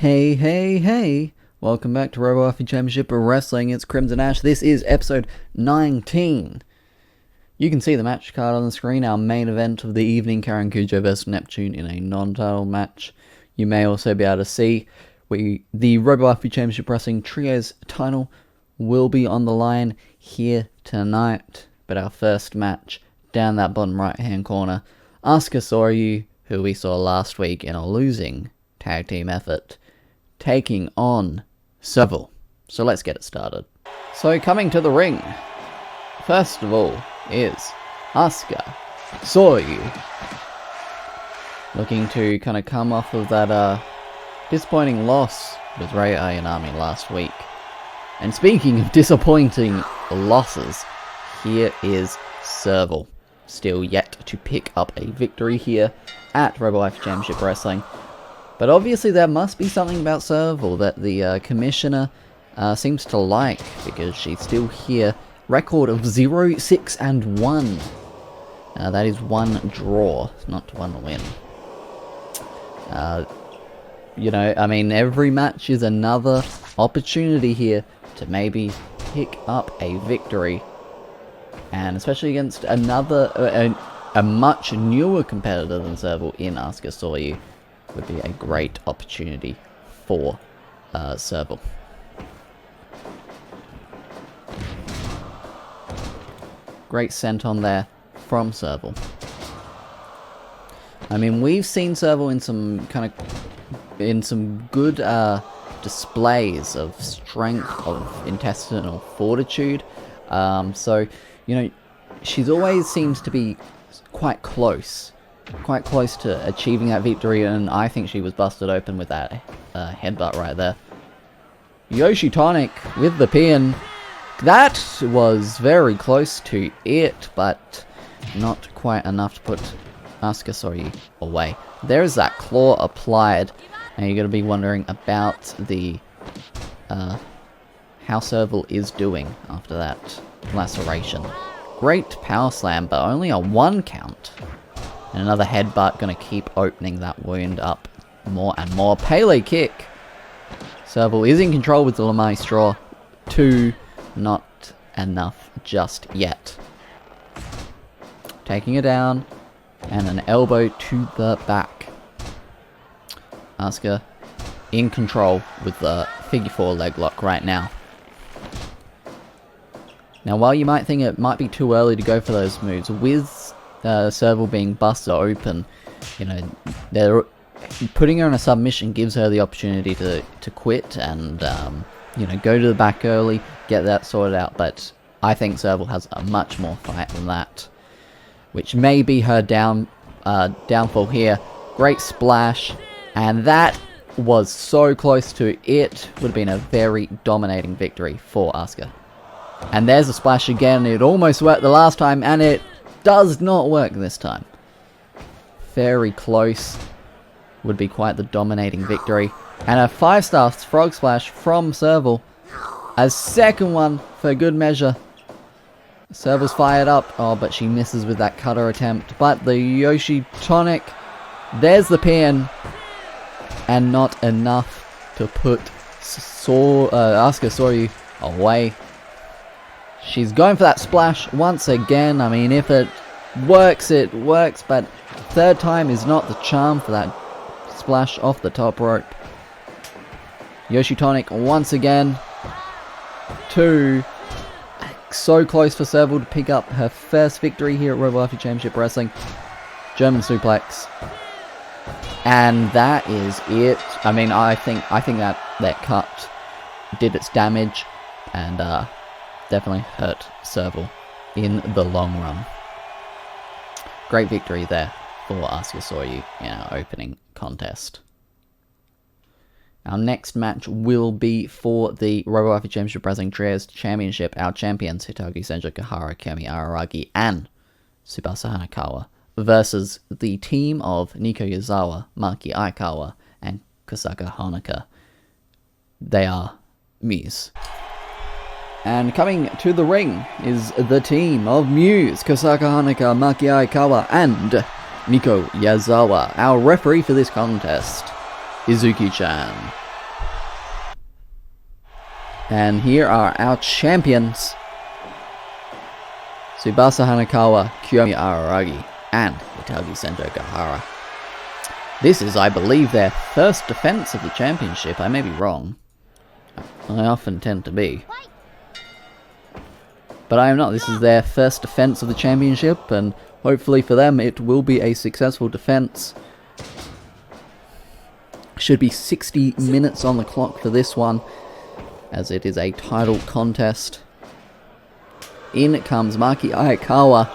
Hey, hey, hey! Welcome back to Robowaifu Championship Wrestling. It's Crimson Ash. This is episode 19. You can see the match card on the screen. Our main event of the evening, carrying Kujo vs Neptune in a non-title match. You may also be able to see the Robowaifu Championship Wrestling Trios title will be on the line here tonight. But our first match, down that bottom right-hand corner, Asuka Soryu, who we saw last week in a losing tag team effort, taking on Serval. So let's get it started. So coming to the ring, first of all, is Asuka Soryu, looking to kind of come off of that disappointing loss with Rei Ayanami last week. And speaking of disappointing losses, here is Serval, still yet to pick up a victory here at Robowaifu Championship Wrestling. But obviously there must be something about Serval that the commissioner seems to like, because she's still here. Record of 0-6-1. That is one draw, not one win. You know, I mean, every match is another opportunity here to maybe pick up a victory. And especially against another, a much newer competitor than Serval in Asuka Soryu, would be a great opportunity for Serval. Great senton there from Serval. I mean, we've seen Serval in some good displays of strength, of intestinal fortitude. So, you know, she's always seems to be quite close to achieving that victory, and I think she was busted open with that headbutt right there. Yoshitonic with the pin. That was very close to it, but not quite enough to put Asuka Soryu away. There's that claw applied, and you're going to be wondering about the how Serval is doing after that laceration. Great power slam, but only a 1 count. And another headbutt, going to keep opening that wound up more and more. Pele kick. Serval is in control with the Lamai straw. 2, not enough just yet. Taking it down, and an elbow to the back. Asuka in control with the figure 4 leg lock right now. Now, while you might think it might be too early to go for those moves, with Serval being busted open, you know, they're putting her in a submission gives her the opportunity to quit and you know, go to the back early, get that sorted out. But I think Serval has a much more fight than that, which may be her downfall here. Great splash, and that was so close to it. Would have been a very dominating victory for Asuka. And there's a splash again. It almost worked the last time, and it does not work this time. Very close. Would be quite the dominating victory. And a 5-star frog splash from Serval. A second one for good measure. Serval's fired up. Oh, but she misses with that cutter attempt. But the Yoshitonic. There's the pin. And not enough to put Asuka Soryu away. She's going for that splash once again. I mean, if it works, but third time is not the charm for that splash off the top rope. Yoshitonic once again. 2. So close for Serval to pick up her first victory here at Robowaifu Championship Wrestling. German suplex. And that is it. I mean, I think that cut did its damage, and definitely hurt Serval in the long run. Great victory there for Asuka Soryu in our opening contest. Our next match will be for the Robowaifu Championship Wrestling Trios Championship. Our champions, Hitagi, Senjougahara, Koyomi, Araragi, and Tsubasa Hanekawa, versus the team of Nico, Yazawa, Maki, Aikawa, and Kousaka, Honoka. They are Muse. And coming to the ring is the team of Muse, Kousaka, Honoka, Maki, Aikawa, and Nico, Yazawa. Our referee for this contest, Izuki-chan. And here are our champions. Tsubasa Hanekawa, Koyomi Araragi, and Hitagi Senjougahara. This is, I believe, their first defense of the championship. I may be wrong. I often tend to be. But I am not. This is their first defense of the championship, and hopefully for them it will be a successful defense. Should be 60 minutes on the clock for this one, as it is a title contest. In comes Maki Aikawa.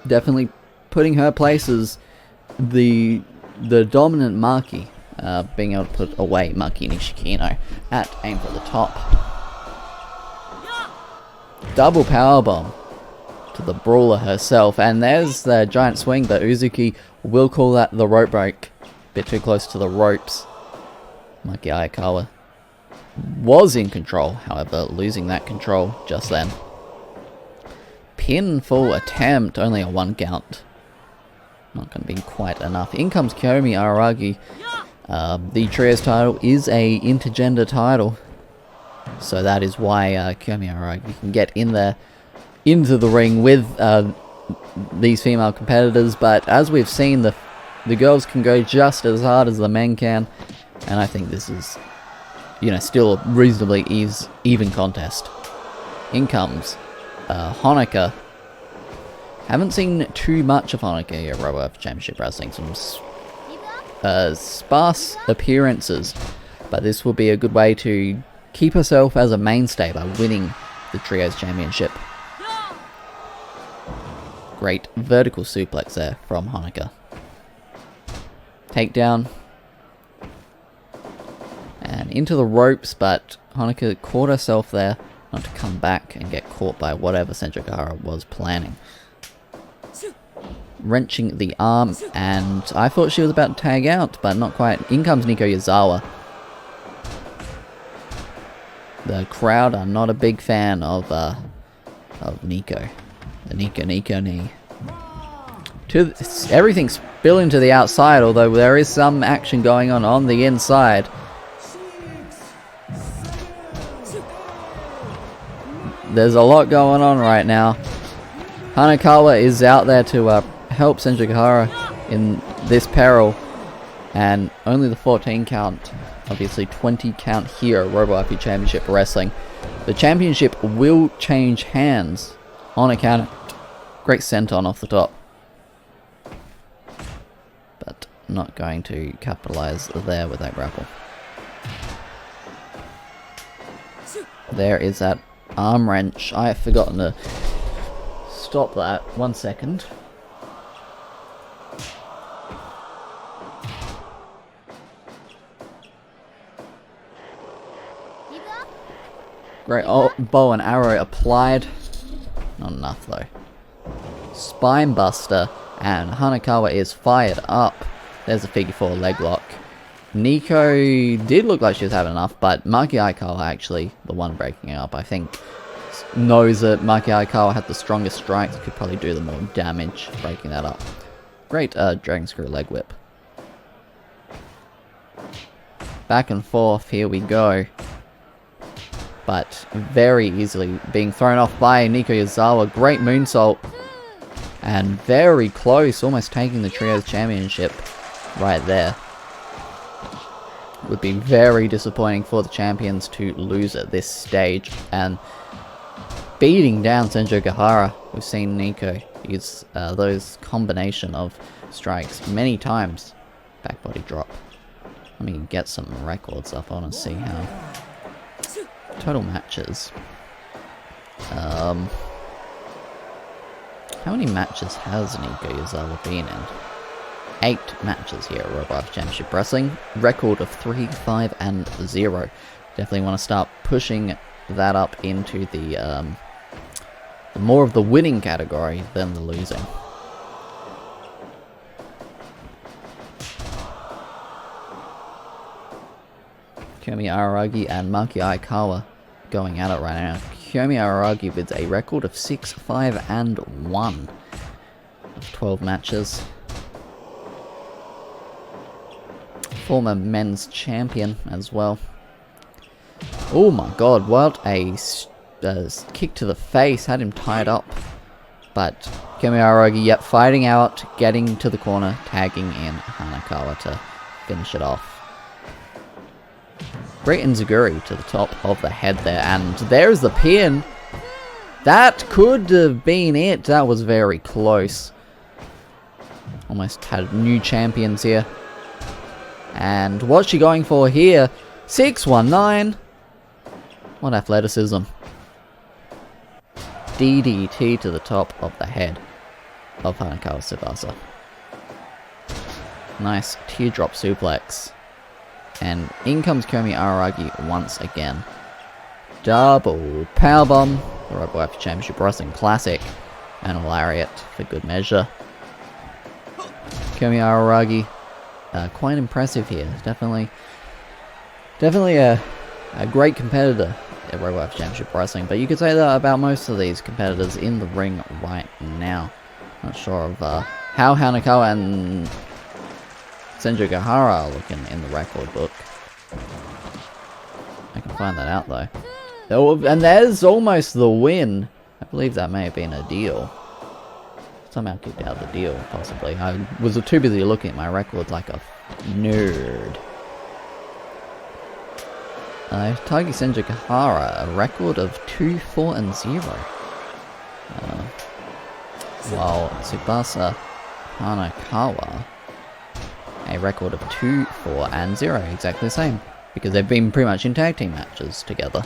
Definitely putting her place as the dominant Maki, being able to put away Maki Nishikino at aim for the top. Double powerbomb to the brawler herself, and there's the giant swing, but Uzuki will call that the rope break. Bit too close to the ropes. Maki Aikawa was in control, however, losing that control just then. Pinfall attempt, only a 1 count. Not going to be quite enough. In comes Koyomi Araragi. The trios title is a intergender title, so that is why Koyomi Araragi can get in there, into the ring with these female competitors. But as we've seen, the girls can go just as hard as the men can, and I think this is, you know, still a reasonably even contest. In comes Honoka. Haven't seen too much of Honoka here at Robowaifu Championship Wrestling. Some sparse appearances, but this will be a good way to keep herself as a mainstay by winning the Trios Championship. Great vertical suplex there from Honoka. Takedown. And into the ropes, but Honoka caught herself there, not to come back and get caught by whatever Senjougahara was planning. Wrenching the arm, and I thought she was about to tag out, but not quite. In comes Nico Yazawa. The crowd are not a big fan of Nico. The Nico knee. Everything's spilling to the outside, although there is some action going on the inside. There's a lot going on right now. Hanekawa is out there to help Senjougahara in this peril, and only the 14 count, obviously 20 count here at Robowaifu Championship Wrestling. The championship will change hands on account of great senton off the top, but not going to capitalize there with that grapple. There is that arm wrench. I have forgotten to stop that. 1 second. Great bow and arrow applied. Not enough though. Spine buster, and Hanekawa is fired up. There's a figure 4 leg lock. Nico did look like she was having enough, but Maki Aikawa actually the one breaking it up. I think knows that Maki Aikawa had the strongest strikes, could probably do the more damage breaking that up. Great dragon screw leg whip. Back and forth, here we go. But very easily being thrown off by Nico Yazawa. Great moonsault. And very close, almost taking the Trios Championship right there. Would be very disappointing for the champions to lose at this stage. And beating down Senjougahara. We've seen Nico use those combination of strikes many times. Back body drop. Let me get some records up. I want to see how... Total matches. How many matches has Nico Yazawa been in? 8 matches here at Robowaifu Championship Wrestling. Record of 3-5-0. Definitely want to start pushing that up into the more of the winning category than the losing. Koyomi Araragi and Maki Aikawa going at it right now. Koyomi Araragi with a record of 6-5-1 of 12 matches. Former men's champion as well. Oh my god, what a kick to the face. Had him tied up. But Koyomi Araragi, yep, fighting out, getting to the corner, tagging in Hanekawa to finish it off. Great enziguri to the top of the head there, and there's the pin. That could have been it. That was very close. Almost had new champions here. And what's she going for here? 619. What athleticism. DDT to the top of the head of Hanekawa Tsubasa. Nice teardrop suplex. And in comes Koyomi Araragi once again. Double powerbomb, the Robowaifu Championship Wrestling Classic, and a lariat for good measure. Koyomi Araragi, quite impressive here. Definitely a great competitor at Robowaifu Championship Wrestling, but you could say that about most of these competitors in the ring right now. Not sure of how Hanekawa and Senjougahara are looking in the record book. I can find that out though. Oh, and there's almost the win. I believe that may have been a deal. Somehow kicked out the deal, possibly. I was too busy looking at my records like a nerd. Hitagi Senjougahara, a record of 2-4-0. While Tsubasa Hanekawa, a record of 2-4-0, exactly the same, because they've been pretty much in tag team matches together.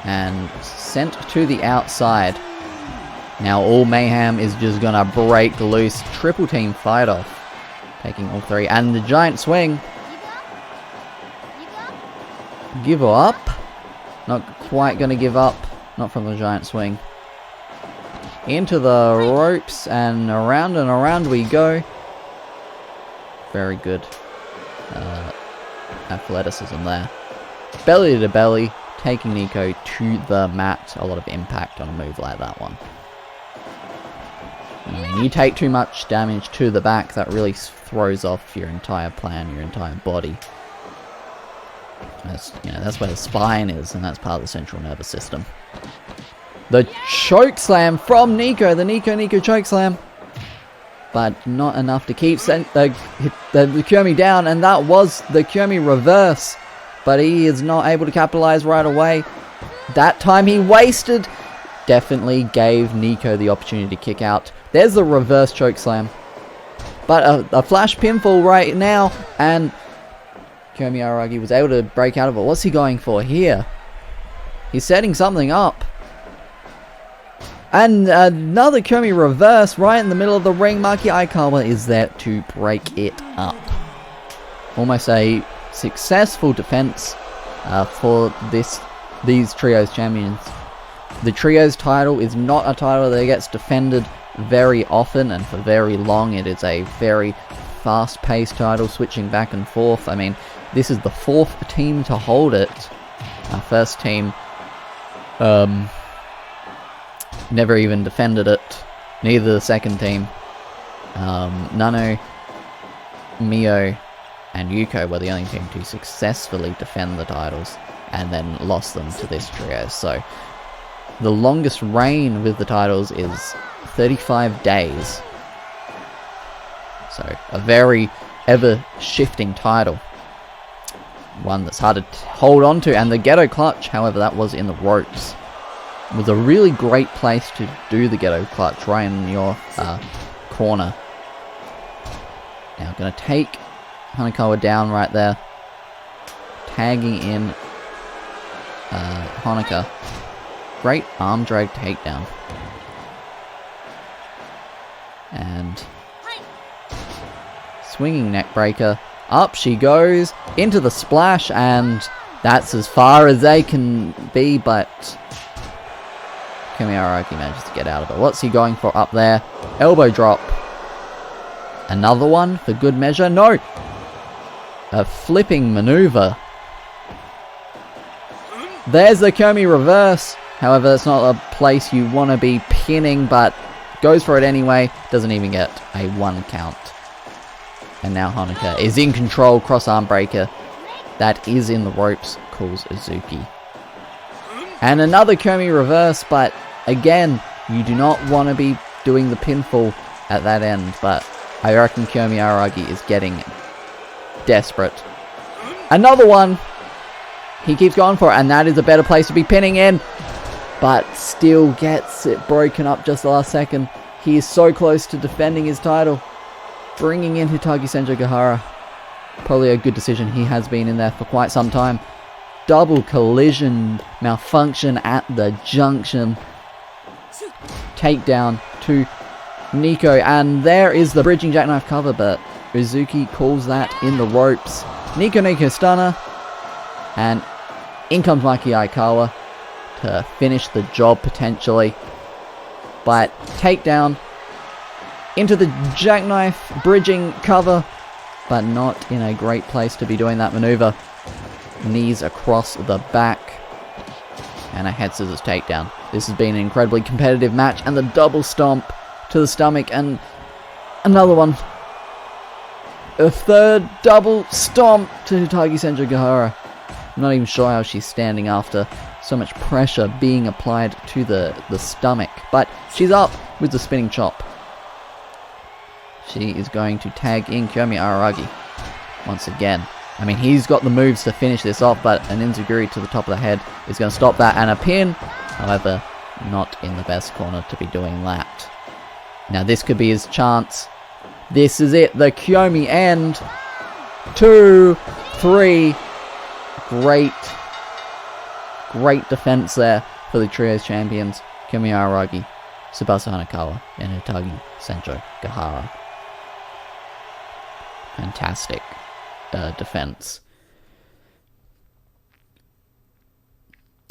And sent to the outside. Now all mayhem is just gonna break loose. Triple team fight off, taking all three, and the giant swing. Give up? Not quite gonna give up. Not from the giant swing. Into the ropes, and around we go. Very good athleticism there. Belly to belly, taking Nico to the mat. A lot of impact on a move like that one. I mean, you take too much damage to the back, that really throws off your entire plan, your entire body. That's, that's where the spine is, and that's part of the central nervous system. The choke slam from Nico, the Nico choke slam, but not enough to keep the Koyomi down, and that was the Koyomi reverse, but he is not able to capitalize right away. That time he wasted. Definitely gave Nico the opportunity to kick out. There's the reverse choke slam, but a flash pinfall right now, and Koyomi Araragi was able to break out of it. What's he going for here? He's setting something up. And another Koyomi reverse right in the middle of the ring. Maki Aikawa is there to break it up. Almost a successful defense for these trios champions. The trios title is not a title that gets defended very often and for very long. It is a very fast-paced title, switching back and forth. I mean, this is the fourth team to hold it. Our first team never even defended it. Neither the second team. Nano, Mio, and Yuko were the only team to successfully defend the titles and then lost them to this trio. So the longest reign with the titles is 35 days. So a very ever-shifting title. One that's hard to hold on to. And the Ghetto Clutch, however, that was in the ropes. It was a really great place to do the Ghetto Clutch, right in your corner. Now going to take Hanekawa down right there. Tagging in Honoka. Great arm drag takedown. And swinging neck breaker. Up she goes into the splash, and that's as far as they can be, but Koyomi Araragi manages to get out of it. What's he going for up there? Elbow drop. Another one for good measure. No! A flipping maneuver. There's the Koyomi reverse. However, that's not a place you want to be pinning, but goes for it anyway, doesn't even get a 1 count. And now Honoka is in control, cross arm breaker. That is in the ropes, calls Uzuki. And another Koyomi reverse, but again, you do not want to be doing the pinfall at that end, but I reckon Koyomi Araragi is getting desperate. Another one! He keeps going for it, and that is a better place to be pinning in, but still gets it broken up just the last second. He is so close to defending his title. Bringing in Hitagi Senjougahara. Probably a good decision. He has been in there for quite some time. Double collision malfunction at the junction. Takedown to Nico, and there is the bridging jackknife cover, but Uzuki calls that in the ropes. Nico stunner, and in comes Maki Aikawa to finish the job potentially. But takedown into the jackknife bridging cover, but not in a great place to be doing that maneuver. Knees across the back, and a head scissors takedown. This has been an incredibly competitive match, and the double stomp to the stomach, and another one. A third double stomp to Hitagi Senjougahara. I'm not even sure how she's standing after so much pressure being applied to the stomach, but she's up with the spinning chop. She is going to tag in Koyomi Araragi once again. I mean, he's got the moves to finish this off, but an enziguri to the top of the head is going to stop that, and a pin. However, not in the best corner to be doing that. Now this could be his chance. This is it, the Koyomi end. 2, 3. Great defense there for the Trios champions, Koyomi Araragi, Tsubasa Hanekawa, and Hitagi Senjougahara. Fantastic defense.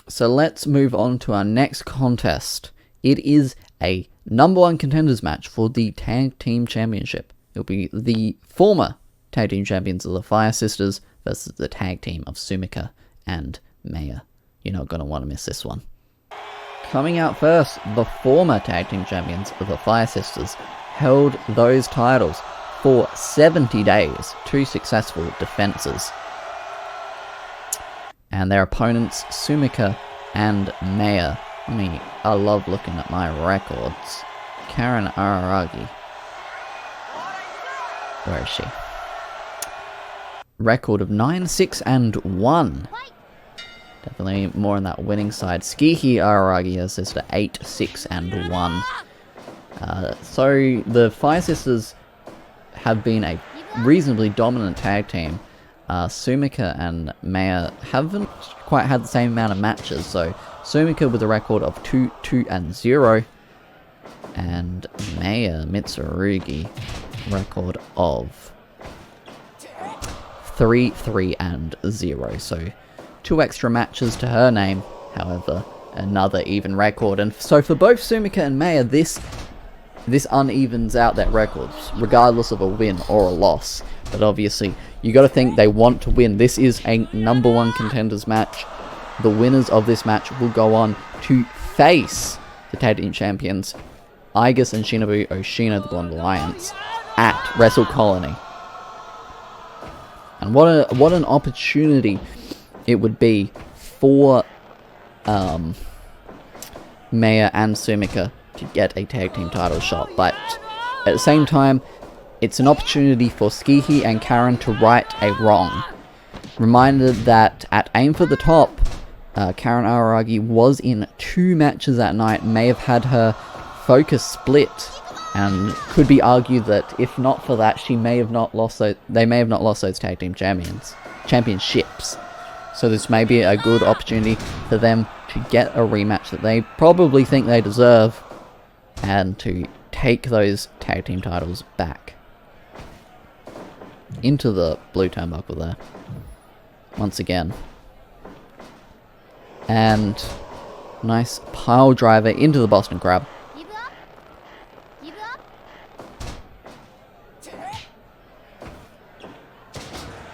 So let's move on to our next contest. It is a #1 contenders match for the Tag Team Championship. It'll be the former Tag Team Champions of the Fire Sisters versus the tag team of Sumika and Meiya. You're not going to want to miss this one. Coming out first, the former Tag Team Champions of the Fire Sisters held those titles for 70 days, 2 successful defenses. And their opponents, Sumika and Meiya. I love looking at my records. Karen Araragi. Where is she? Record of 9-6-1. Definitely more on that winning side. Skihi Araragi, her sister, 8-6-1. So the Fire Sisters have been a reasonably dominant tag team. Sumika and Meiya haven't quite had the same amount of matches. So Sumika with a record of 2-2-0, and Meiya Mitsurugi record of 3-3-0. So 2 extra matches to her name, however, another even record. And so for both Sumika and Meiya, this unevens out their records, regardless of a win or a loss. But obviously, you got to think they want to win. This is a #1 contenders match. The winners of this match will go on to face the Tag Team Champions, Igus and Shinobu Oshino, the Blonde Alliance, at Wrestle Colony. And what an opportunity it would be for Meiya and Sumika to get a tag team title shot. But at the same time, it's an opportunity for Skihi and Karen to right a wrong. Reminded that at Aim for the Top, Karen Araragi was in 2 matches that night, may have had her focus split, and could be argued that if not for that, they may have not lost those tag team championships. So this may be a good opportunity for them to get a rematch that they probably think they deserve, and to take those tag team titles back. Into the blue turnbuckle there. Once again. And nice pile driver into the Boston Crab.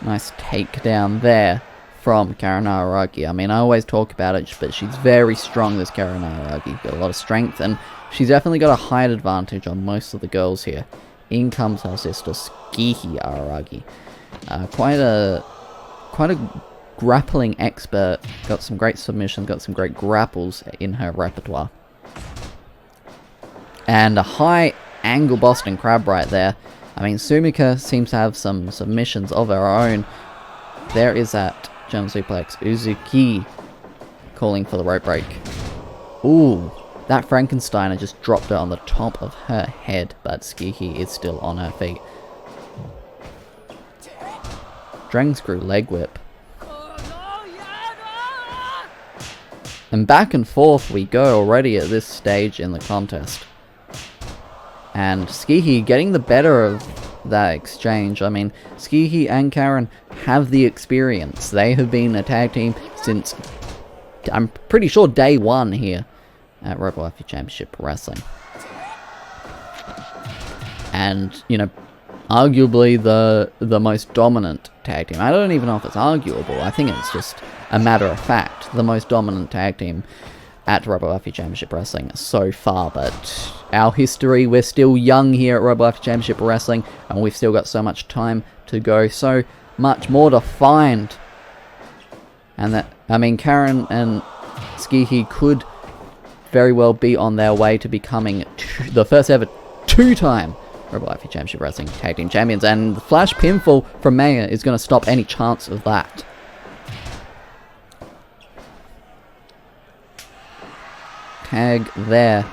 Nice takedown there from Karen Araragi. I mean, I always talk about it, but she's very strong, this Karen Araragi. Got a lot of strength, and she's definitely got a height advantage on most of the girls here. In comes her sister, Tsukiji Araragi. Quite a grappling expert. Got some great submissions, got some great grapples in her repertoire. And a high angle Boston Crab right there. I mean, Sumika seems to have some submissions of her own. There is that German suplex. Uzuki calling for the rope break. Ooh, that Frankensteiner just dropped her on the top of her head, but Tsukiji is still on her feet. Dragon Screw leg whip. And back and forth we go already at this stage in the contest. And Tsukiji getting the better of that exchange. I mean, Tsukiji and Karen have the experience. They have been a tag team since, I'm pretty sure, day one here at Robowaifu Championship Wrestling. And, you know, arguably the most dominant tag team. I don't even know if it's arguable. I think it's just a matter of fact. The most dominant tag team at Robowaifu Championship Wrestling so far. But our history, we're still young here at Robowaifu Championship Wrestling, and we've still got so much time to go. So much more to find. And that, I mean, Karen and Tsukiji could very well be on their way to becoming the first ever two-time Robowaifu Championship Wrestling Tag Team Champions, and the flash pinfall from Meiya is going to stop any chance of that. Tag there.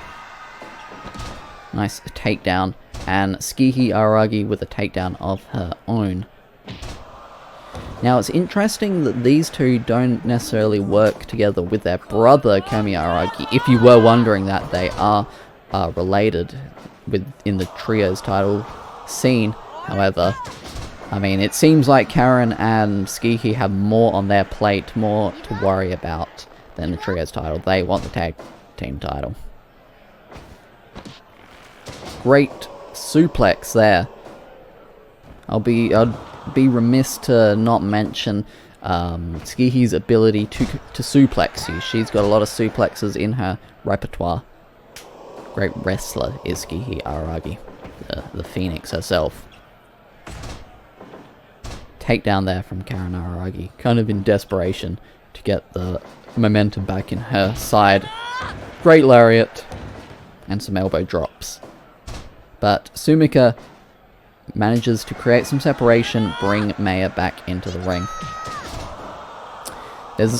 Nice takedown, and Tsukiji Araragi with a takedown of her own. Now, it's interesting that these two don't necessarily work together with their brother, Koyomi Araragi. If you were wondering that, they are related in the trios title scene. However, I mean, it seems like Karen and Tsukiji have more on their plate, more to worry about than the trios title. They want the tag team title. Great suplex there. I'd be remiss to not mention Tsukiji's ability to suplex you. She's got a lot of suplexes in her repertoire. Great wrestler is Tsukiji Araragi, the Phoenix herself. Takedown there from Karen Araragi, kind of in desperation to get the momentum back in her side. Great lariat and some elbow drops. But Sumika manages to create some separation, bring Meiya back into the ring.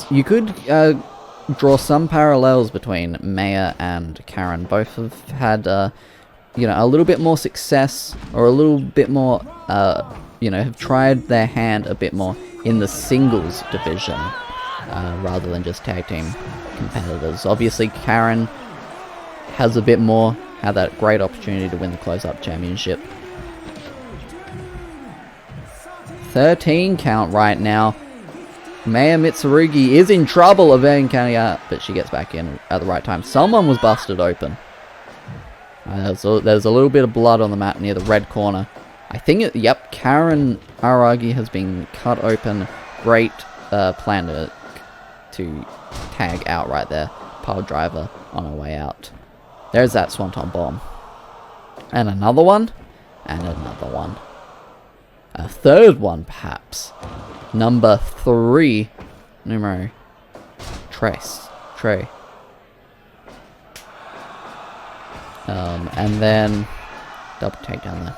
You could draw some parallels between Meiya and Karen. Both have had, you know, a little bit more success, or a little bit more, you know, have tried their hand a bit more in the singles division, rather than just tag team competitors. Obviously, Karen has a bit more, had that great opportunity to win the close-up championship. 13 count right now. Meiya Mitsurugi is in trouble of being counting out, but she gets back in at the right time. Someone was busted open. There's a little bit of blood on the mat near the red corner. I think yep, Karen Araragi has been cut open. Great plan to tag out right there. Pile driver on her way out. There's that Swanton bomb. And another one. And another one. A third one, perhaps. Number 3. Numero 3. And then double takedown there.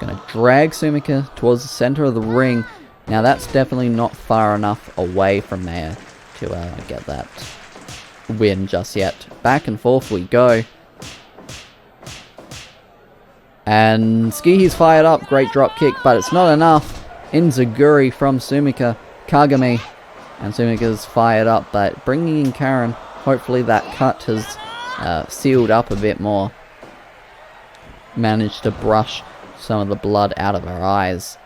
Gonna drag Sumika towards the center of the ring. Now that's definitely not far enough away from Meiya to get that win just yet. Back and forth we go. And Tsukiji's fired up. Great drop kick, but it's not enough. Enziguri from Sumika. Kagami. And Sumika's fired up, but bringing in Karen. Hopefully that cut has sealed up a bit more. Managed to brush some of the blood out of her eyes.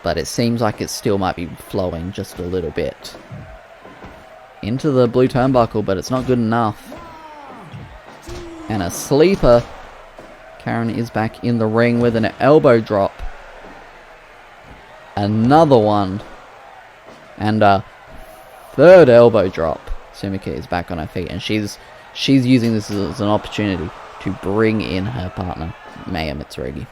But it seems like it still might be flowing just a little bit. Into the blue turnbuckle, but it's not good enough. And a sleeper. Karen is back in the ring with an elbow drop. Another one. And a third elbow drop. Sumika is back on her feet, and she's using this as an opportunity to bring in her partner, Meiya Mitsurugi.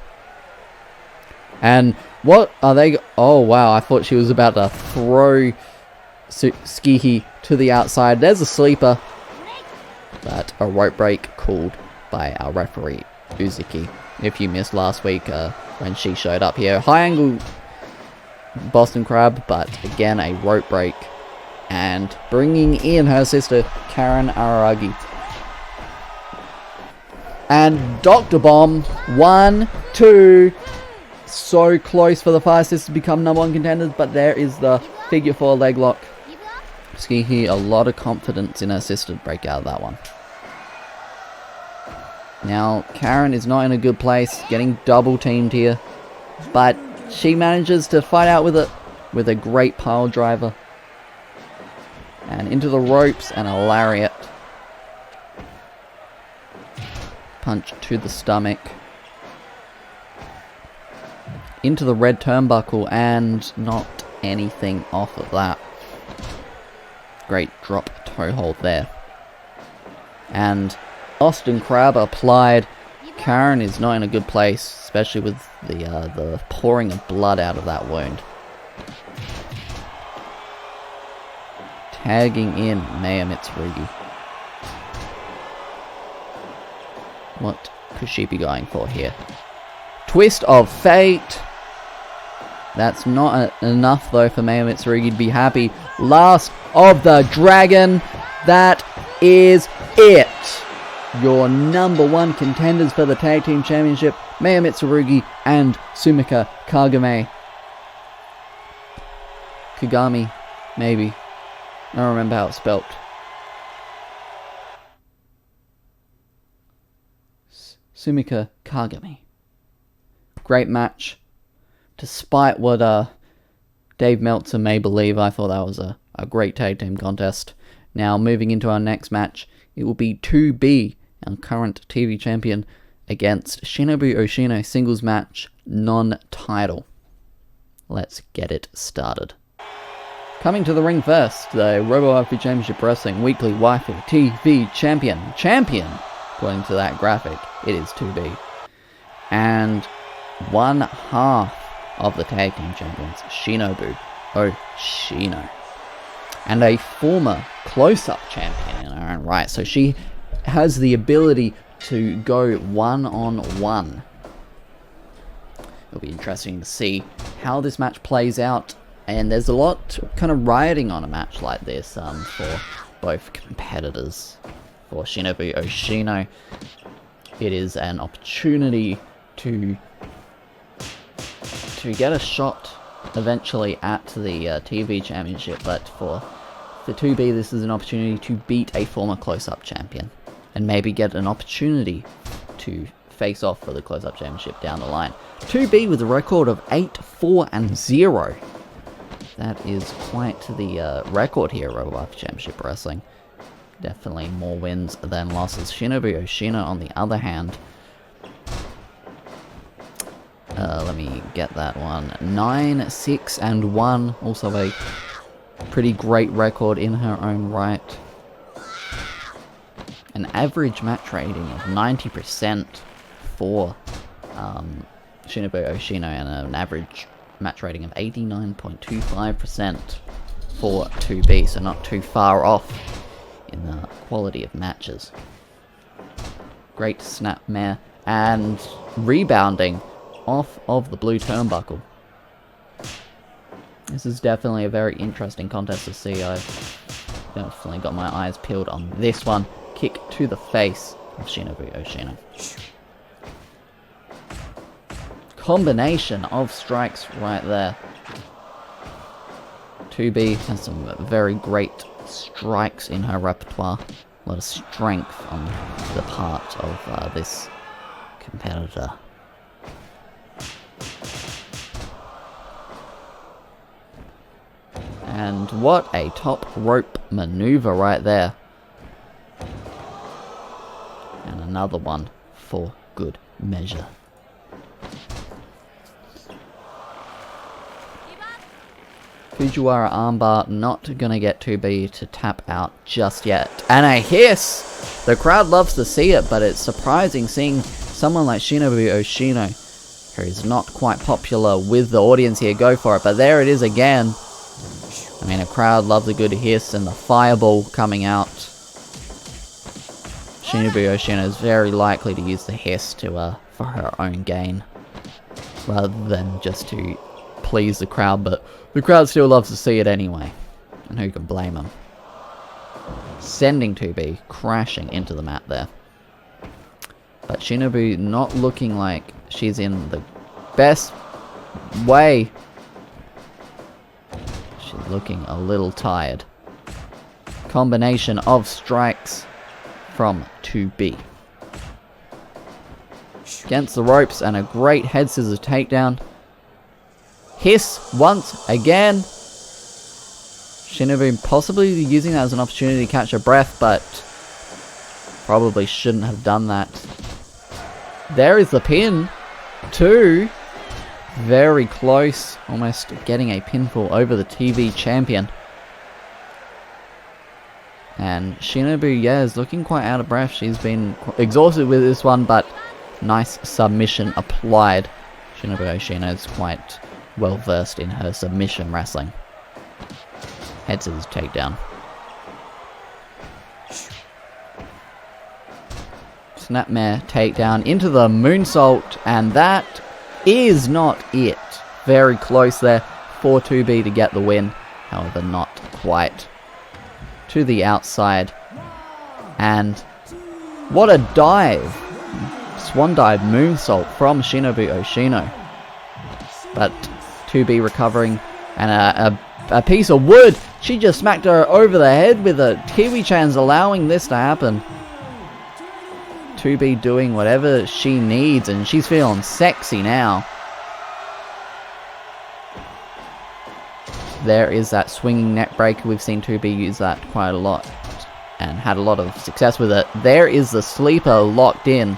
And what are they... Oh, wow, I thought she was about to throw Skihi to the outside. There's a sleeper. But a rope break called by our referee, Uzuki. If you missed last week when she showed up here. High angle Boston Crab, but again a rope break. And bringing in her sister, Karen Araragi. And Dr. Bomb, 1, 2... So close for the Fire Sisters to become #1 contenders, but there is the figure 4 leg lock. Skihi, a lot of confidence in her sister to break out of that one. Now, Karen is not in a good place, getting double teamed here, but she manages to fight out with it with a great pile driver. And into the ropes and a lariat. Punch to the stomach. Into the red turnbuckle, and not anything off of that. Great drop toe hold there. And Boston Crab applied. Karen is not in a good place, especially with the pouring of blood out of that wound. Tagging in Meiya Mitsurugi. What could she be going for here? Twist of fate. That's not enough though for Meiya Mitsurugi to be happy. Last of the Dragon. That is it. Your #1 contenders for the Tag Team Championship, Meiya Mitsurugi and Sumika Kagame. Kagami, maybe. I don't remember how it's spelt. Sumika Kagame. Great match. Despite what Dave Meltzer may believe, I thought that was a great tag team contest. Now, moving into our next match, it will be 2B, our current TV champion, against Shinobu Oshino singles match, non-title. Let's get it started. Coming to the ring first, the Robowaifu Championship Wrestling Weekly Waifu TV Champion. According to that graphic, it is 2B. And one half of the tag team champions, Shinobu Oshino. And a former close-up champion in her own right. So she has the ability to go one-on-one. It'll be interesting to see how this match plays out. And there's a lot kind of riding on a match like this for both competitors. For Shinobu Oshino, it is an opportunity to get a shot eventually at the TV championship, but for 2B this is an opportunity to beat a former close-up champion and maybe get an opportunity to face off for the close-up championship down the line. 2B with a record of 8-4-0. That is quite the record here at Robowaifu Championship Wrestling. Definitely more wins than losses. Shinobu Oshino, on the other hand, let me get that one. 9-6-1. Also a pretty great record in her own right. An average match rating of 90% for Shinobu Oshino, and an average match rating of 89.25% for 2B, so not too far off in the quality of matches. Great snapmare, and rebounding off of the blue turnbuckle. This is definitely a very interesting contest to see. I've definitely got my eyes peeled on this one. Kick to the face of Shinobu Oshino. Combination of strikes right there. 2B has some very great strikes in her repertoire. A lot of strength on the part of this competitor. And what a top rope maneuver right there. And another one for good measure. Fujiwara armbar, not gonna get 2B to tap out just yet. And a hiss! The crowd loves to see it, but it's surprising seeing someone like Shinobu Oshino, who is not quite popular with the audience here, go for it. But there it is again. I mean, a crowd loves a good hiss, and the fireball coming out. Shinobu Oshino is very likely to use the hiss to for her own gain, rather than just to please the crowd, but the crowd still loves to see it anyway, and who can blame them? Sending 2B crashing into the mat there. But Shinobu not looking like she's in the best way. She's looking a little tired. Combination of strikes from 2B. Against the ropes, and a great head scissors takedown. Hiss once again. Shinobu possibly using that as an opportunity to catch her breath, but probably shouldn't have done that. There is the pin. 2. Very close. Almost getting a pinfall over the TV champion. And Shinobu, yeah, is looking quite out of breath. She's been exhausted with this one, but nice submission applied. Shinobu Oshino is quite well versed in her submission wrestling. Head scissors takedown. Snapmare takedown into the moonsault, and that is not it. Very close there for 2B to get the win, however not quite. To the outside, and what a dive. Swan dive moonsault from Shinobu Oshino. But 2B recovering, and a piece of wood. She just smacked her over the head with a Kiwi-chan's, allowing this to happen. 2B doing whatever she needs, and she's feeling sexy now. There is that swinging neck breaker. We've seen 2B use that quite a lot and had a lot of success with it. There is the sleeper locked in.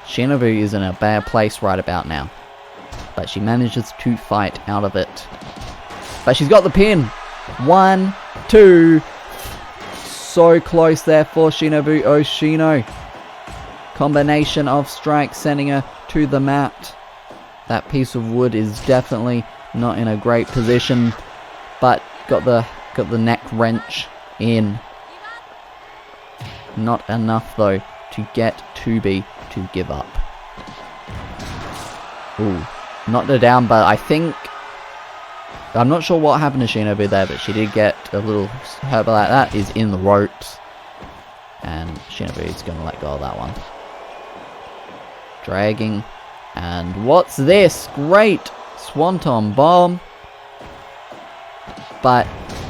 Shinobu is in a bad place right about now, but she manages to fight out of it. But she's got the pin. 1, 2. So close there for Shinobu Oshino. Combination of strikes sending her to the mat. That piece of wood is definitely not in a great position, but got the neck wrench in. Not enough though to get 2B to give up. Ooh, knocked her down, but I think, I'm not sure what happened to Shinobu there, but she did get a little hurt by that. That is in the ropes, and Shinobu is going to let go of that one. Dragging, and what's this? Great Swanton bomb, but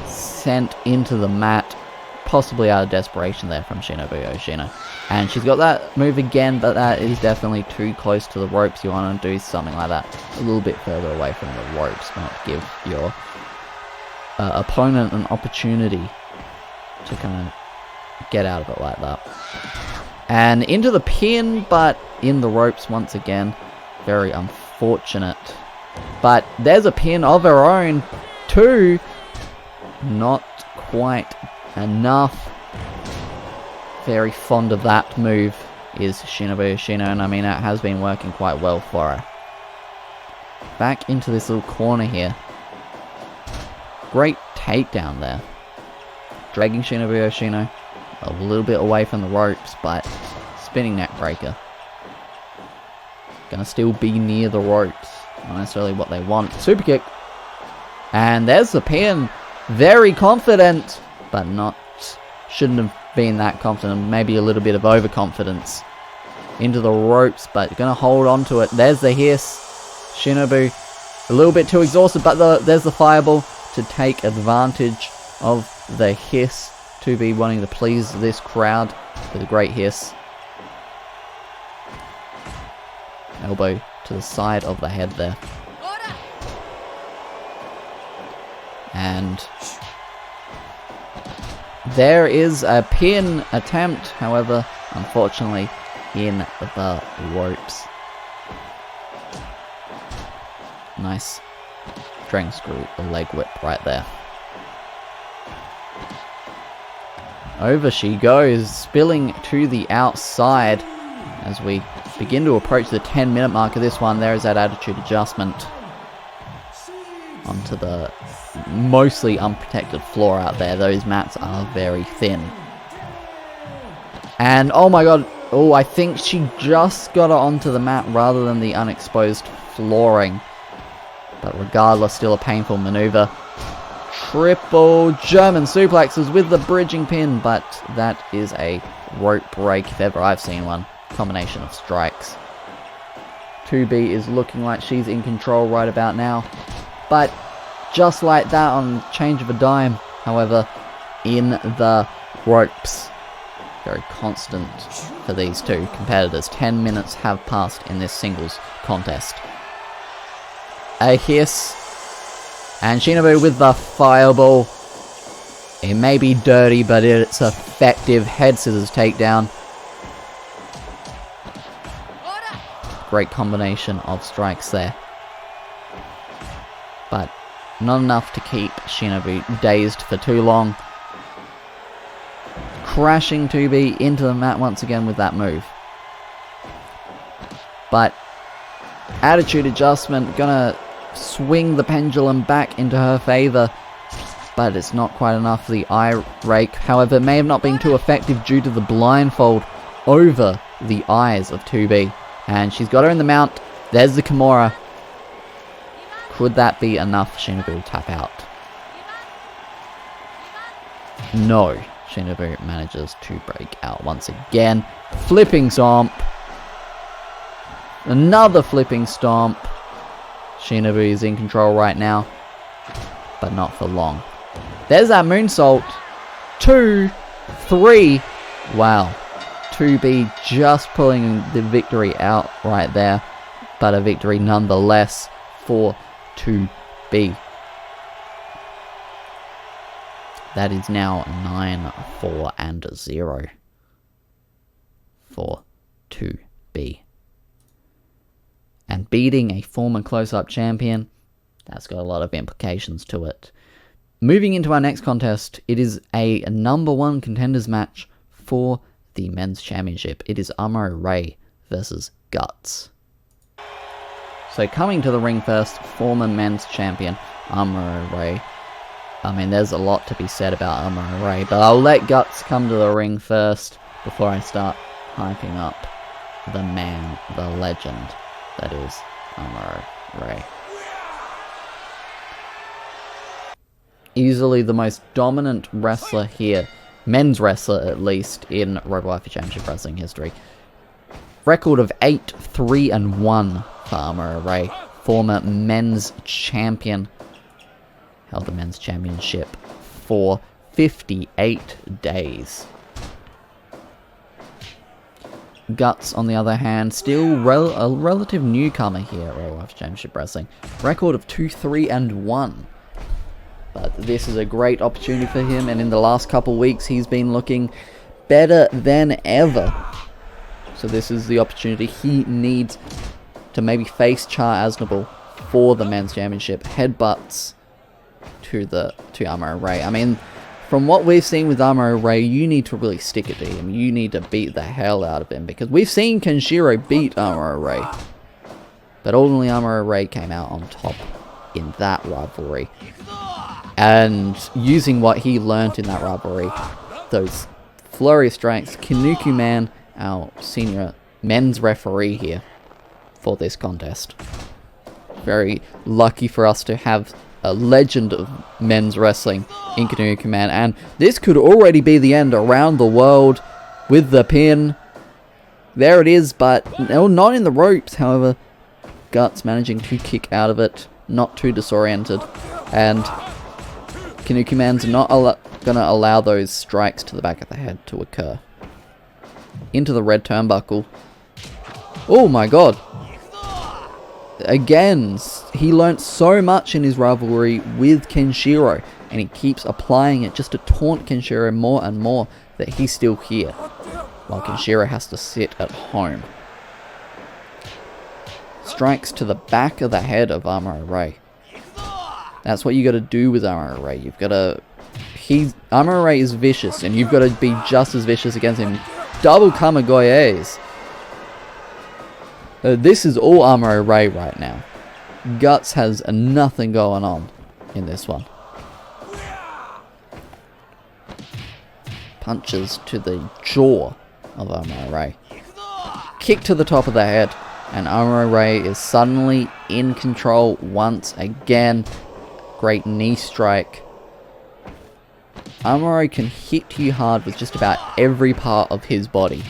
sent into the mat, possibly out of desperation there from Shinobu Oshino. And she's got that move again, but that is definitely too close to the ropes. You want to do something like that a little bit further away from the ropes, not give your opponent an opportunity to kind of get out of it like that. And into the pin, but in the ropes once again. Very unfortunate. But there's a pin of her own too. Not quite enough. Very fond of that move is Shinobu Oshino, and I mean it has been working quite well for her. Back into this little corner here. Great takedown there. Dragging Shinobu Oshino a little bit away from the ropes, but spinning neck breaker. Gonna still be near the ropes. Not necessarily what they want. Super kick. And there's the pin. Very confident, but not, shouldn't have been that confident. Maybe a little bit of overconfidence. Into the ropes, but gonna hold on to it. There's the hiss. Shinobu a little bit too exhausted, but there's the fireball to take advantage of the hiss. 2B wanting to please this crowd with a great hiss. Elbow to the side of the head there. And there is a pin attempt, however, unfortunately, in the ropes. Nice dragon screw, a leg whip. up right there. Over she goes, spilling to the outside as we begin to approach the 10-minute mark of this one. There is that attitude adjustment onto the mostly unprotected floor out there. Those mats are very thin. And oh my god, oh, I think she just got it onto the mat rather than the unexposed flooring. But regardless, still a painful maneuver. Triple German suplexes with the bridging pin, but that is a rope break if ever I've seen one. Combination of strikes. 2B is looking like she's in control right about now. But just like that, on change of a dime, however, in the ropes. Very constant for these two competitors. 10 minutes have passed in this singles contest. A hiss. And Shinobu with the fireball. It may be dirty, but it's effective. Head scissors takedown. Great combination of strikes there. But not enough to keep Shinobu dazed for too long. Crashing 2B into the mat once again with that move. But attitude adjustment, gonna swing the pendulum back into her favor, but it's not quite enough for the eye rake. However, it may have not been too effective due to the blindfold over the eyes of 2B. And she's got her in the mount. There's the Kimura. Could that be enough for Shinobu to tap out? No. Shinobu manages to break out once again. Flipping stomp. Another flipping stomp. Shinobu is in control right now, but not for long. There's that moonsault. 2, 3. Wow. 2B just pulling the victory out right there, but a victory nonetheless for 2B. That is now 9-4-0 for 2B. And beating a former close-up champion, that's got a lot of implications to it. Moving into our next contest, it is a #1 contenders match for the men's championship. It is Amuro Ray versus Guts. So coming to the ring first, former men's champion Amuro Ray. I mean, there's a lot to be said about Amuro Ray, but I'll let Guts come to the ring first before I start hyping up the man, the legend that is Amuro Ray. Easily the most dominant wrestler here, men's wrestler at least, in Robowaifu Championship Wrestling history. Record of 8-3-1 for Amuro Ray, former men's champion. Held the men's championship for 58 days. Guts, on the other hand, still a relative newcomer here at Robowaifu Championship Wrestling. Record of 2-3-1. But this is a great opportunity for him, and in the last couple weeks he's been looking better than ever. So this is the opportunity he needs to maybe face Char Aznable for the men's championship. Headbutts to Amuro Ray. I mean, from what we've seen with Amuro Ray, you need to really stick it to him. You need to beat the hell out of him, because we've seen Kenshiro beat Amuro Ray, but ultimately Amuro Ray came out on top in that rivalry. And using what he learnt in that rivalry, those flurry of strikes, Kinuku Man, our senior men's referee here for this contest. Very lucky for us to have a legend of men's wrestling in Kinuku Man, and this could already be the end around the world with the pin. There it is, but no, not in the ropes. However, Guts managing to kick out of it, not too disoriented, and Kinuku Man's not gonna allow those strikes to the back of the head to occur. Into the red turnbuckle. Oh my god. Again, he learnt so much in his rivalry with Kenshiro, and he keeps applying it just to taunt Kenshiro more and more that he's still here, while Kenshiro has to sit at home. Strikes to the back of the head of Amuro Ray. That's what you got to do with Amuro Ray. You've got to... Amuro Ray is vicious, and you've got to be just as vicious against him. Double Kamigoyes. This is all Amuro Ray right now. Guts has nothing going on in this one. Punches to the jaw of Amuro Ray. Kick to the top of the head. And Amuro Ray is suddenly in control once again. Great knee strike. Amuro can hit you hard with just about every part of his body.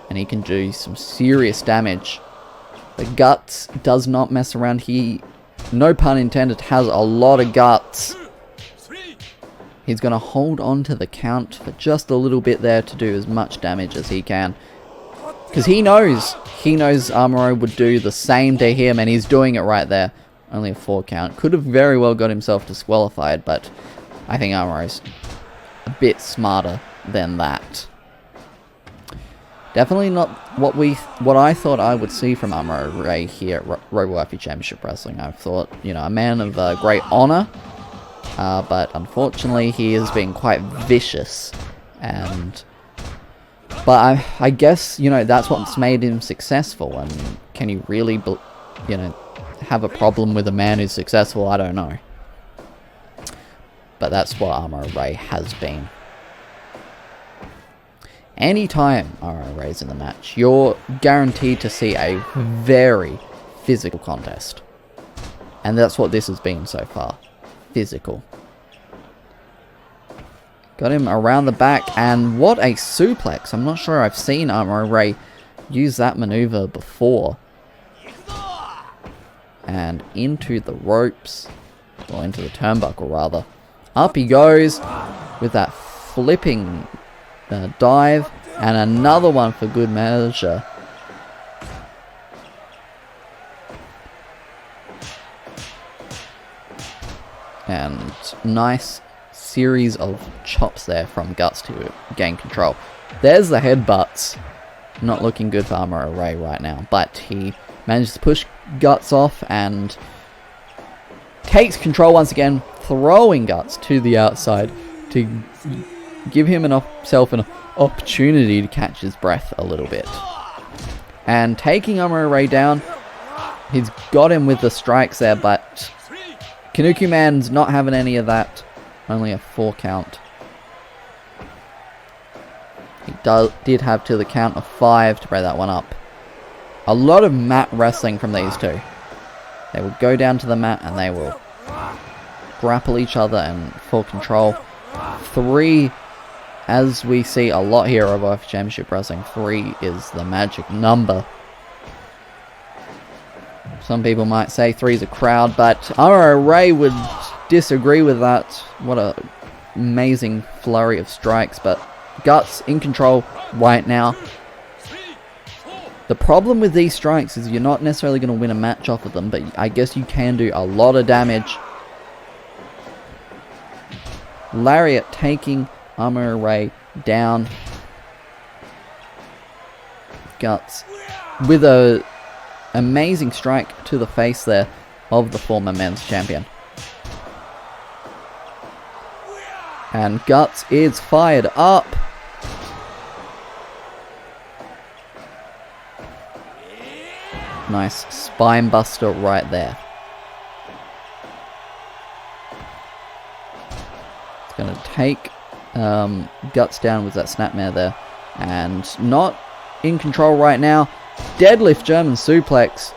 And he can do some serious damage. The Guts does not mess around. He, no pun intended, has a lot of guts. He's going to hold on to the count for just a little bit there to do as much damage as he can. Because he knows Amuro would do the same to him, and he's doing it right there. Only a 4 count. Could have very well got himself disqualified, but I think Amuro's a bit smarter than that. Definitely not what I thought I would see from Amuro Ray here at Robowaifu Championship Wrestling. I thought, you know, a man of great honor, but unfortunately he has been quite vicious. But I guess, you know, that's what's made him successful. And can you really, you know, have a problem with a man who's successful? I don't know. But that's what Amuro Ray has been. Anytime Amuro Ray's in the match, you're guaranteed to see a very physical contest. And that's what this has been so far. Physical. Got him around the back, and what a suplex. I'm not sure I've seen Amuro Ray use that maneuver before. And into the ropes, or into the turnbuckle rather. Up he goes with that flipping dive, and another one for good measure. And nice series of chops there from Guts to gain control. There's the headbutts. Not looking good for Amuro Ray right now, but he manages to push Guts off and takes control once again, throwing Guts to the outside to give himself an opportunity to catch his breath a little bit. And taking Amuro Ray down, he's got him with the strikes there, but Kanuki Man's not having any of that. Only a 4 count. He did have to the count of 5 to break that one up. A lot of mat wrestling from these two. They will go down to the mat and they will grapple each other and full control. 3, as we see a lot here of Robowaifu Championship Wrestling, 3 is the magic number. Some people might say 3 is a crowd, but Amuro Ray would disagree with that. What a amazing flurry of strikes, but Guts in control right now. The problem with these strikes is you're not necessarily going to win a match off of them, but I guess you can do a lot of damage. Lariat taking Amuro Ray down. Guts with a amazing strike to the face there of the former men's champion. And Guts is fired up. Nice spine buster right there. It's going to take Guts down with that snapmare there. And not in control right now. Deadlift German suplex.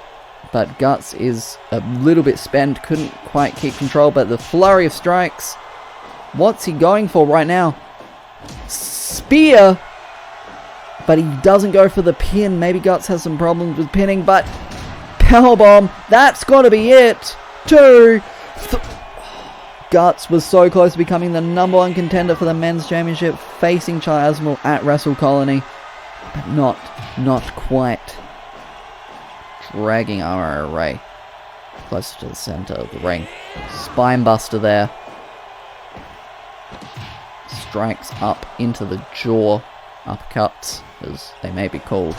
But Guts is a little bit spent. Couldn't quite keep control. But the flurry of strikes. What's he going for right now? Spear! But he doesn't go for the pin. Maybe Guts has some problems with pinning, but powerbomb. That's got to be it. 2. Guts was so close to becoming the #1 contender for the men's championship, facing Chasmal at Wrestle Colony, but not quite. Dragging Amuro Ray closer to the center of the ring. Spine buster there. Strikes up into the jaw. Uppercuts, as they may be called.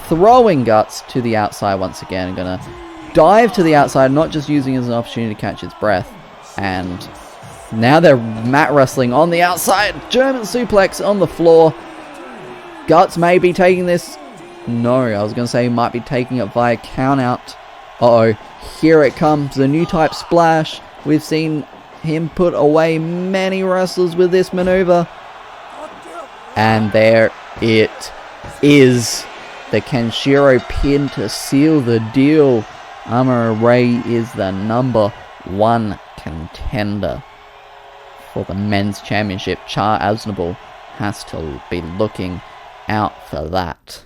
Throwing Guts to the outside once again. Gonna dive to the outside, not just using it as an opportunity to catch its breath. And now they're mat wrestling on the outside. German suplex on the floor. Guts may be taking this. No, I was going to say he might be taking it via count out. Uh-oh. Here it comes. The new type splash. We've seen him put away many wrestlers with this maneuver. And there it is. The Kenshiro pin to seal the deal. Amuro is the #1 contender for the men's championship. Char Aznable has to be looking out for that.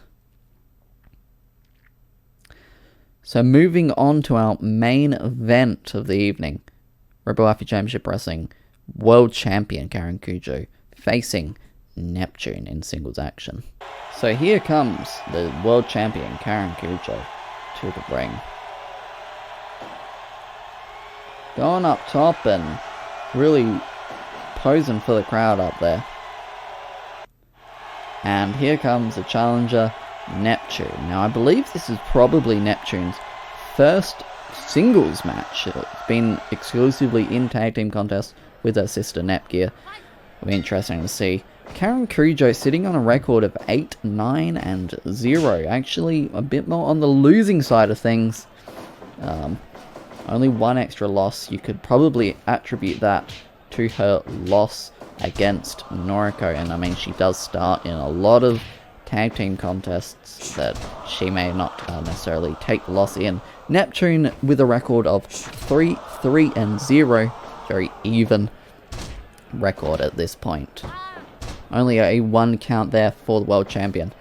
So moving on to our main event of the evening. Robowaifu Championship Wrestling World Champion Karen Kujo facing Neptune in singles action. So here comes the World Champion Karen Kujo to the ring. Going up top and really posing for the crowd up there. And here comes the challenger, Neptune. Now I believe this is probably Neptune's first singles match. It's been exclusively in tag team contests with her sister Nepgear. It'll be interesting to see. Karen Kujo sitting on a record of 8-9-0. Actually a bit more on the losing side of things. Only one extra loss. You could probably attribute that to her loss against Noriko. And I mean, she does start in a lot of tag team contests that she may not necessarily take the loss in. Neptune with a record of 3-3-0. Very even record at this point. Only a 1 count there for the world champion.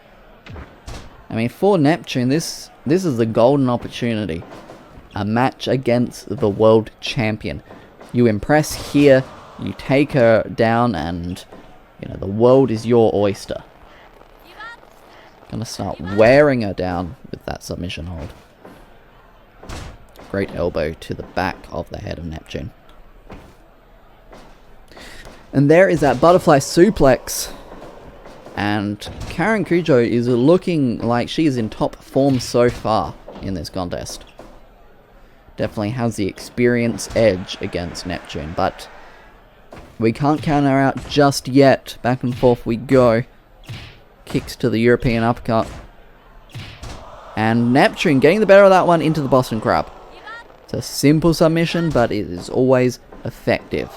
I mean, for Neptune, this is the golden opportunity. A match against the world champion. You impress here, you take her down, and you know the world is your oyster. Gonna start wearing her down with that submission hold. Great elbow to the back of the head of Neptune. And there is that butterfly suplex. And Karen Kujo is looking like she is in top form so far in this contest. Definitely has the experience edge against Neptune, but we can't count her out just yet. Back and forth we go. Kicks to the European uppercut. And Neptune getting the better of that one into the Boston Crab. It's a simple submission, but it is always effective.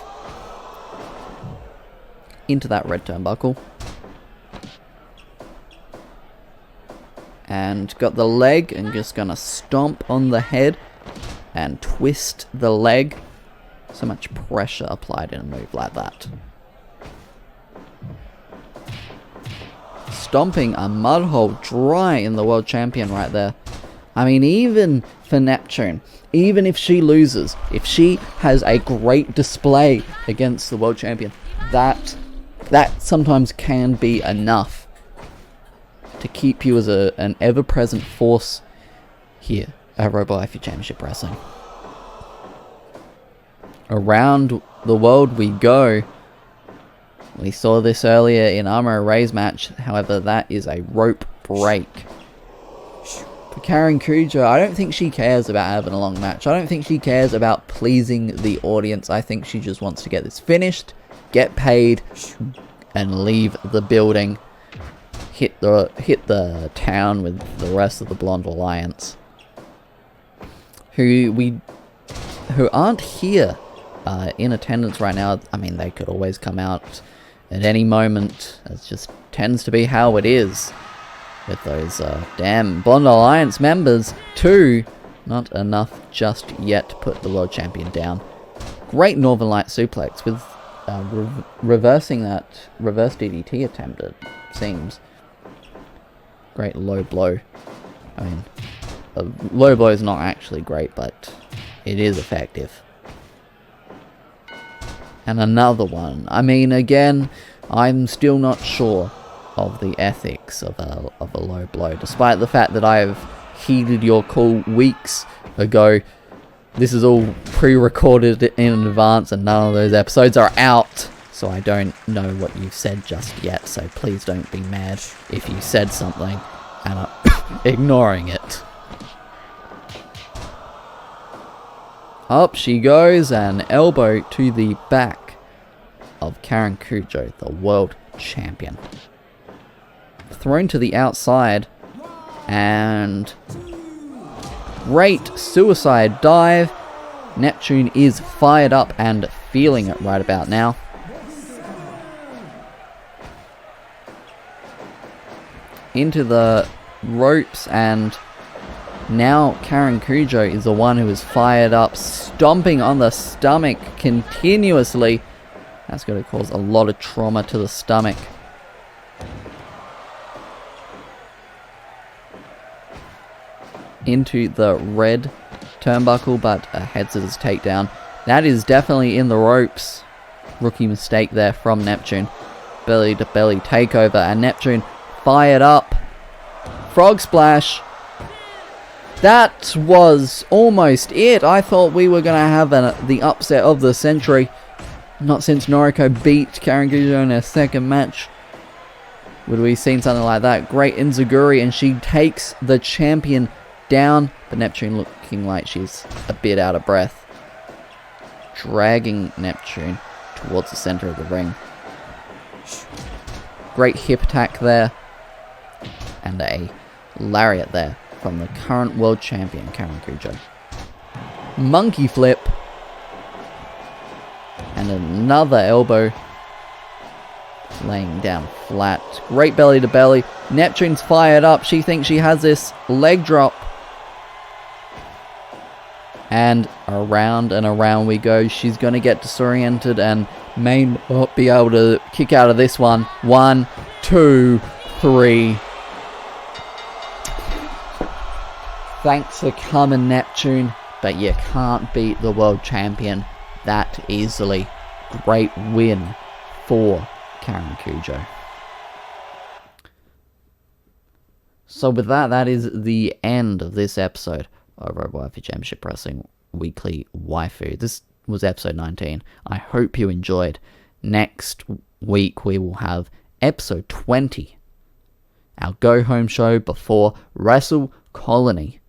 Into that red turnbuckle. And got the leg and just gonna stomp on the head and twist the leg. So much pressure applied in a move like that. Stomping a mud hole dry in the world champion right there. I mean, even for Neptune, even if she loses, if she has a great display against the world champion, that sometimes can be enough to keep you as an ever-present force here at Robowaifu Championship Wrestling. Around the world we go. We saw this earlier in Amuro Ray's match, however that is a rope break. For Karen Kujo, I don't think she cares about having a long match. I don't think she cares about pleasing the audience. I think she just wants to get this finished, get paid, and leave the building. Hit the town with the rest of the Blonde Alliance. Who aren't here in attendance right now. I mean, they could always come out at any moment. It just tends to be how it is with those damn Blonde Alliance members too. Not enough just yet to put the world champion down. Great Northern Light suplex with reversing that reverse DDT attempt, it seems. Great low blow. I mean, a low blow is not actually great, but it is effective. And another one. I mean, again, I'm still not sure of the ethics of a low blow, despite the fact that I have heeded your call weeks ago. This is all pre-recorded in advance, and none of those episodes are out, so I don't know what you've said just yet. So please don't be mad if you said something and I'm ignoring it. Up she goes, and elbow to the back of Karen Kujo, the world champion. Thrown to the outside, and great suicide dive. Neptune is fired up and feeling it right about now. Into the ropes, and now Karen Kujo is the one who is fired up, stomping on the stomach continuously. That's going to cause a lot of trauma to the stomach. Into the red turnbuckle, but a head scissors takedown. That is definitely in the ropes. Rookie mistake there from Neptune. Belly to belly takeover, and Neptune fired up. Frog splash. That was almost it. I thought we were going to have the upset of the century. Not since Noriko beat Karen Kujo in her second match would we seen something like that. Great enziguri, and she takes the champion down. But Neptune looking like she's a bit out of breath. Dragging Neptune towards the center of the ring. Great hip attack there. And a lariat there from the current world champion, Karen Kujo. Monkey flip. And another elbow. Laying down flat. Great belly to belly. Neptune's fired up. She thinks she has this. Leg drop. And around we go. She's going to get disoriented and may not be able to kick out of this one. 1, 2, 3. Thanks for coming, Neptune. But you can't beat the world champion that easily. Great win for Karen Kujo. So with that, that is the end of this episode of Robowaifu Championship Wrestling Weekly Waifu. This was episode 19. I hope you enjoyed. Next week we will have episode 20. Our go home show before Wrestle Colony.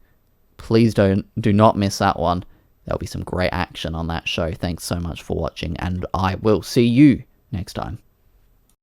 Please do not miss that one. There'll be some great action on that show. Thanks so much for watching, and I will see you next time.